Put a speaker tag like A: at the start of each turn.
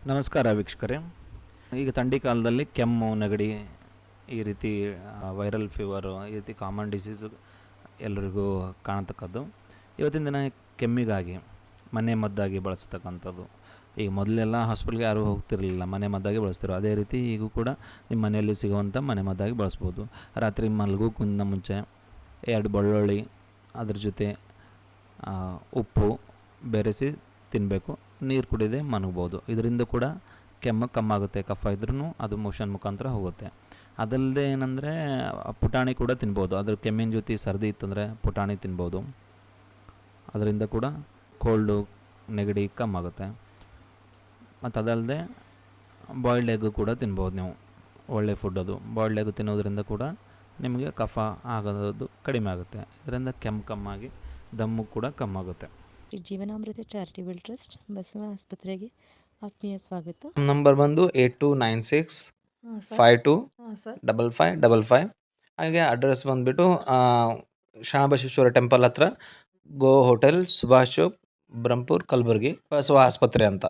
A: ನಮಸ್ಕಾರ ವೀಕ್ಷಕರೇ. ಈಗ ಥಂಡಿ ಕಾಲದಲ್ಲಿ ಕೆಮ್ಮು, ನೆಗಡಿ ಈ ರೀತಿ ವೈರಲ್ ಫೀವರು ಈ ರೀತಿ ಕಾಮನ್ ಡಿಸೀಸು ಎಲ್ಲರಿಗೂ ಕಾಣತಕ್ಕದ್ದು. ಇವತ್ತಿನ ದಿನ ಕೆಮ್ಮಿಗಾಗಿ ಮನೆ ಮದ್ದಾಗಿ ಬಳಸ್ತಕ್ಕಂಥದ್ದು. ಈಗ ಮೊದಲೆಲ್ಲ ಹಾಸ್ಪಿಟ್ಲ್ಗೆ ಯಾರೂ ಹೋಗ್ತಿರಲಿಲ್ಲ, ಮನೆ ಮದ್ದಾಗಿ ಬಳಸ್ತಿರೋ. ಅದೇ ರೀತಿ ಈಗೂ ಕೂಡ ನಿಮ್ಮ ಮನೆಯಲ್ಲಿ ಸಿಗುವಂಥ ಮನೆ ಮದ್ದಾಗಿ ಬಳಸ್ಬೋದು. ರಾತ್ರಿ ಮಲಗೋಕ್ಕಿಂತ ಮುಂಚೆ 2 ಬೆಳ್ಳುಳ್ಳಿ ಅದ್ರ ಜೊತೆ ಉಪ್ಪು ಬೆರೆಸಿ ತಿನ್ನಬೇಕು. ನೀರು ಕುಡಿದೇ ಮಲಗ್ಬೋದು. ಇದರಿಂದ ಕೂಡ ಕೆಮ್ಮು ಕಮ್ಮಾಗುತ್ತೆ. ಕಫ ಇದ್ರೂ ಅದು ಮೋಷನ್ ಮುಖಾಂತರ ಹೋಗುತ್ತೆ. ಅದಲ್ಲದೆ ಏನಂದರೆ ಪುಟಾಣಿ ಕೂಡ ತಿನ್ಬೋದು. ಅದ್ರ ಕೆಮ್ಮಿನ ಜೊತೆ ಸರ್ದಿ ಇತ್ತಂದರೆ ಪುಟಾಣಿ ತಿನ್ಬೋದು. ಅದರಿಂದ ಕೂಡ ಕೋಲ್ಡು, ನೆಗಡಿ ಕಮ್ಮಾಗುತ್ತೆ. ಮತ್ತು ಅದಲ್ಲದೆ ಬಾಯ್ಲ್ಡ್ ಎಗ್ಗು ಕೂಡ ತಿನ್ಬೋದು ನೀವು. ಒಳ್ಳೆ ಫುಡ್ ಅದು. ಬಾಯ್ಲ್ಡ್ ಎಗ್ ತಿನ್ನೋದ್ರಿಂದ ಕೂಡ ನಿಮಗೆ ಕಫ ಆಗೋದು ಕಡಿಮೆ ಆಗುತ್ತೆ. ಇದರಿಂದ ಕೆಮ್ಮು ಕಮ್ಮಾಗಿ ದಮ್ಮು ಕೂಡ ಕಮ್ಮಾಗುತ್ತೆ.
B: ಶ್ರೀ ಜೀವನಾಮೃತ ಚಾರಿಟೇಬಲ್ ಟ್ರಸ್ಟ್ ಬಸವ ಆಸ್ಪತ್ರೆಗೆ ಆತ್ಮೀಯ ಸ್ವಾಗತ.
C: ನಂಬರ್ ಬಂದು 8296
B: ಸರ್
C: 52
B: ಸರ್
C: 5555. ಹಾಗೆ ಅಡ್ರೆಸ್ ಬಂದುಬಿಟ್ಟು ಶರಣಬಸವೇಶ್ವರ ಟೆಂಪಲ್ ಹತ್ರ, ಗೋ ಹೋಟೆಲ್, ಸುಭಾಷ್ ಚೌಕ್, ಬ್ರಹ್ಮಪುರ್, ಕಲಬುರಗಿ, ಬಸವ ಆಸ್ಪತ್ರೆ ಅಂತ.